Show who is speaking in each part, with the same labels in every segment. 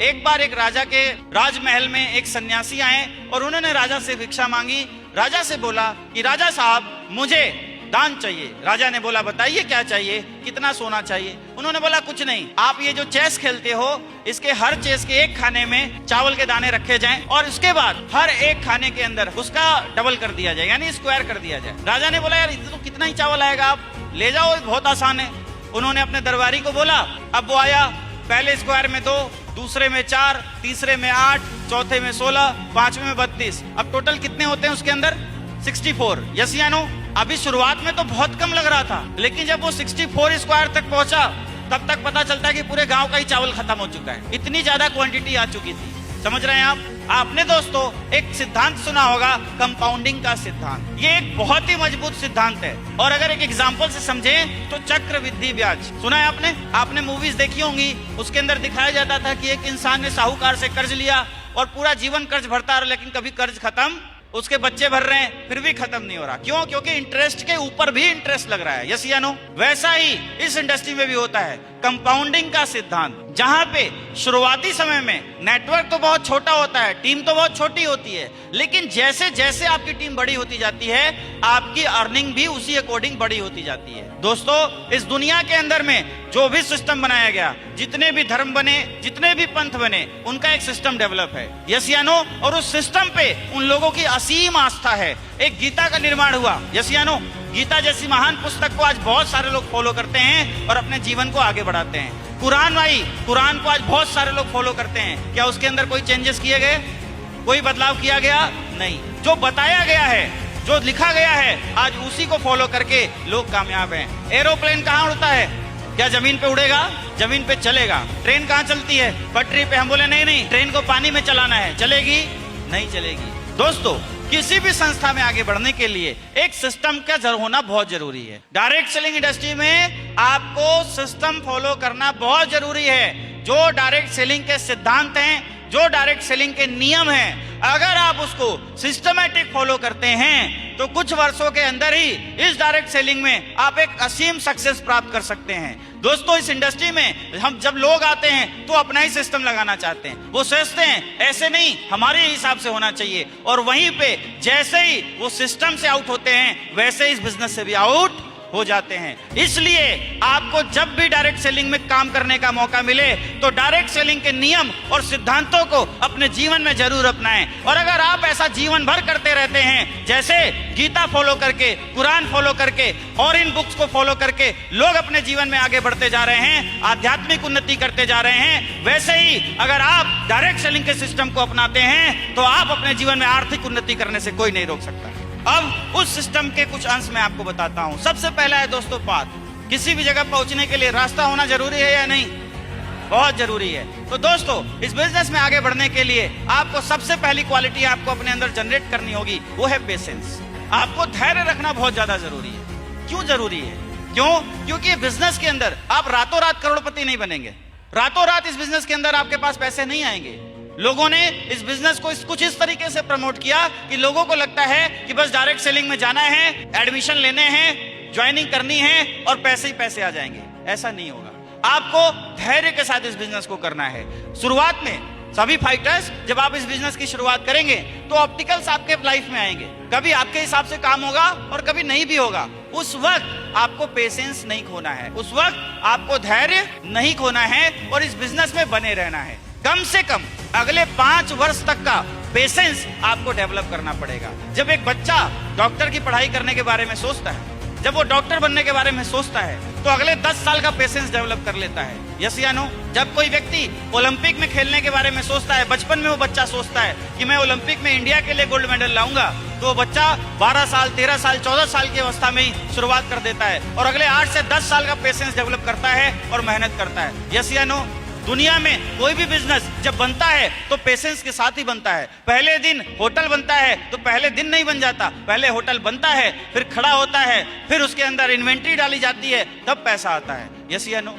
Speaker 1: एक बार एक राजा के राजमहल में एक सन्यासी आए और उन्होंने राजा से भिक्षा मांगी। राजा से बोला कि राजा साहब मुझे दान चाहिए। राजा ने बोला बताइए क्या चाहिए, कितना सोना चाहिए। उन्होंने बोला कुछ नहीं, आप ये जो चेस खेलते हो इसके हर चेस के एक खाने में चावल के दाने रखे जाएं और उसके बाद हर एक खाने के अंदर उसका डबल कर दिया जाए, यानी स्क्वायर कर दिया जाए। राजा ने बोला यार तो कितना ही चावल आएगा, आप ले जाओ, बहुत आसान है। उन्होंने अपने दरबारी को बोला। अब वो आया, पहले स्क्वायर में 2, दूसरे में 4, तीसरे में 8, चौथे में 16, पांचवें में 32। अब टोटल कितने होते हैं उसके अंदर? 64। यस या नो? अभी शुरुआत में तो बहुत कम लग रहा था, लेकिन जब वो 64 स्क्वायर तक पहुंचा तब तक पता चलता है कि पूरे गांव का ही चावल खत्म हो चुका है। इतनी ज्यादा क्वांटिटी आ चुकी थी। समझ रहे हैं आप? आपने दोस्तों एक सिद्धांत सुना होगा, कंपाउंडिंग का सिद्धांत। ये एक बहुत ही मजबूत सिद्धांत है और अगर एक एग्जांपल से समझें तो चक्रवृद्धि ब्याज सुना है आपने? आपने मूवीज देखी होंगी, उसके अंदर दिखाया जाता था कि एक इंसान ने साहूकार से कर्ज लिया और पूरा जीवन कर्ज भरता रहा, लेकिन कभी कर्ज खत्म, उसके बच्चे भर रहे हैं फिर भी खत्म नहीं हो रहा। क्यों? क्योंकि इंटरेस्ट के ऊपर भी इंटरेस्ट लग रहा है। यस या नो? वैसा ही इस इंडस्ट्री में भी होता है कंपाउंडिंग का सिद्धांत, जहां पे शुरुआती समय में नेटवर्क तो बहुत छोटा होता है, टीम तो बहुत छोटी होती है, लेकिन जैसे जैसे आपकी टीम बड़ी होती जाती है आपकी अर्निंग भी उसी अकॉर्डिंग बड़ी होती जाती है। दोस्तों इस दुनिया के अंदर में जो भी सिस्टम बनाया गया, जितने भी धर्म बने, जितने भी पंथ बने, उनका एक सिस्टम डेवलप है। यस या नो? और उस सिस्टम पे उन लोगों की असीम आस्था है। एक गीता का निर्माण हुआ। यस या नो? गीता जैसी महान पुस्तक को आज बहुत सारे लोग फॉलो करते हैं और अपने जीवन को आगे बढ़ाते हैं। कुरान भाई, कुरान को आज बहुत सारे लोग फॉलो करते हैं। क्या उसके अंदर कोई चेंजेस किए गए? कोई बदलाव किया गया? नहीं। जो बताया गया है, जो लिखा गया है, आज उसी को फॉलो करके लोग कामयाब हैं। एरोप्लेन कहाँ उड़ता है? क्या जमीन पे उड़ेगा? जमीन पे चलेगा। ट्रेन कहाँ चलती है? पटरी पे। हम बोले नहीं नहीं, ट्रेन को पानी में चलाना है, चलेगी? नहीं चलेगी। दोस्तों किसी भी संस्था में आगे बढ़ने के लिए एक सिस्टम का होना बहुत जरूरी है। डायरेक्ट सेलिंग इंडस्ट्री में आपको सिस्टम फॉलो करना बहुत जरूरी है। जो डायरेक्ट सेलिंग के सिद्धांत हैं, जो डायरेक्ट सेलिंग के नियम हैं, अगर आप उसको सिस्टमैटिक फॉलो करते हैं तो कुछ वर्षों के अंदर ही इस डायरेक्ट सेलिंग में आप एक असीम सक्सेस प्राप्त कर सकते हैं। दोस्तों इस इंडस्ट्री में हम जब लोग आते हैं तो अपना ही सिस्टम लगाना चाहते हैं। वो सोचते हैं ऐसे नहीं, हमारे हिसाब से होना चाहिए, और वहीं पे जैसे ही वो सिस्टम से आउट होते हैं वैसे ही इस बिजनेस से भी आउट हो जाते हैं। इसलिए आपको जब भी डायरेक्ट सेलिंग में काम करने का मौका मिले तो डायरेक्ट सेलिंग के नियम और सिद्धांतों को अपने जीवन में जरूर अपनाएं। और अगर आप ऐसा जीवन भर करते रहते हैं, जैसे गीता फॉलो करके, कुरान फॉलो करके और इन बुक्स को फॉलो करके लोग अपने जीवन में आगे बढ़ते जा रहे हैं, आध्यात्मिक उन्नति करते जा रहे हैं, वैसे ही अगर आप डायरेक्ट सेलिंग के सिस्टम को अपनाते हैं तो आप अपने जीवन में आर्थिक उन्नति करने से कोई नहीं रोक सकता। अब उस सिस्टम के कुछ अंश मैं आपको बताता हूं। सबसे पहला है दोस्तों पाथ। किसी भी जगह पहुंचने के लिए रास्ता होना जरूरी है या नहीं? बहुत जरूरी है। तो दोस्तों इस बिजनेस में आगे बढ़ने के लिए आपको सबसे पहली क्वालिटी आपको अपने अंदर जनरेट करनी होगी, वो है पेशेंस। आपको धैर्य रखना बहुत ज्यादा जरूरी है। क्यों जरूरी है? क्यों? क्योंकि बिजनेस के अंदर आप रातों रात करोड़पति नहीं बनेंगे। रातों रात इस बिजनेस के अंदर आपके पास पैसे नहीं आएंगे। लोगों ने इस बिजनेस को कुछ इस तरीके से प्रमोट किया कि लोगों को लगता है कि बस डायरेक्ट सेलिंग में जाना है, एडमिशन लेने हैं, ज्वाइनिंग करनी है और पैसे ही पैसे आ जाएंगे। ऐसा नहीं होगा। आपको धैर्य के साथ इस बिजनेस को करना है। शुरुआत में सभी फाइटर्स, जब आप इस बिजनेस की शुरुआत करेंगे तो ऑप्टिकल्स आपके लाइफ में आएंगे। कभी आपके हिसाब से काम होगा और कभी नहीं भी होगा। उस वक्त आपको पेशेंस नहीं खोना है, उस वक्त आपको धैर्य नहीं खोना है और इस बिजनेस में बने रहना है। कम से कम अगले 5 वर्ष तक का पेशेंस आपको डेवलप करना पड़ेगा। जब एक बच्चा डॉक्टर की पढ़ाई करने के बारे में सोचता है, जब वो डॉक्टर बनने के बारे में सोचता है, तो अगले 10 साल का पेशेंस डेवलप कर लेता है। यस या नो? जब कोई व्यक्ति ओलंपिक में खेलने के बारे में सोचता है, बचपन में वो बच्चा सोचता है कि मैं ओलंपिक में इंडिया के लिए गोल्ड मेडल लाऊंगा, तो वो बच्चा 12 साल, 13 साल, 14 साल की अवस्था में ही शुरुआत कर देता है और अगले 8 से 10 साल का पेशेंस डेवलप करता है और मेहनत करता है। यस या नो? दुनिया में कोई भी बिजनेस जब बनता है तो पेशेंस के साथ ही बनता है। पहले दिन होटल बनता है तो पहले दिन नहीं बन जाता। पहले होटल बनता है, फिर खड़ा होता है, फिर उसके अंदर इन्वेंट्री डाली जाती है, तब पैसा आता है। यस या नो?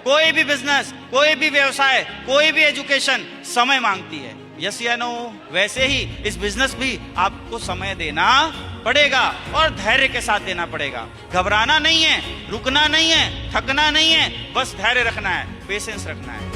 Speaker 1: कोई भी बिजनेस, कोई भी व्यवसाय, कोई भी एजुकेशन समय मांगती है। यस या नो? वैसे ही इस बिजनेस भी आपको समय देना पड़ेगा और धैर्य के साथ देना पड़ेगा। घबराना नहीं है, रुकना नहीं है, थकना नहीं है, बस धैर्य रखना है, पेशेंस रखना है।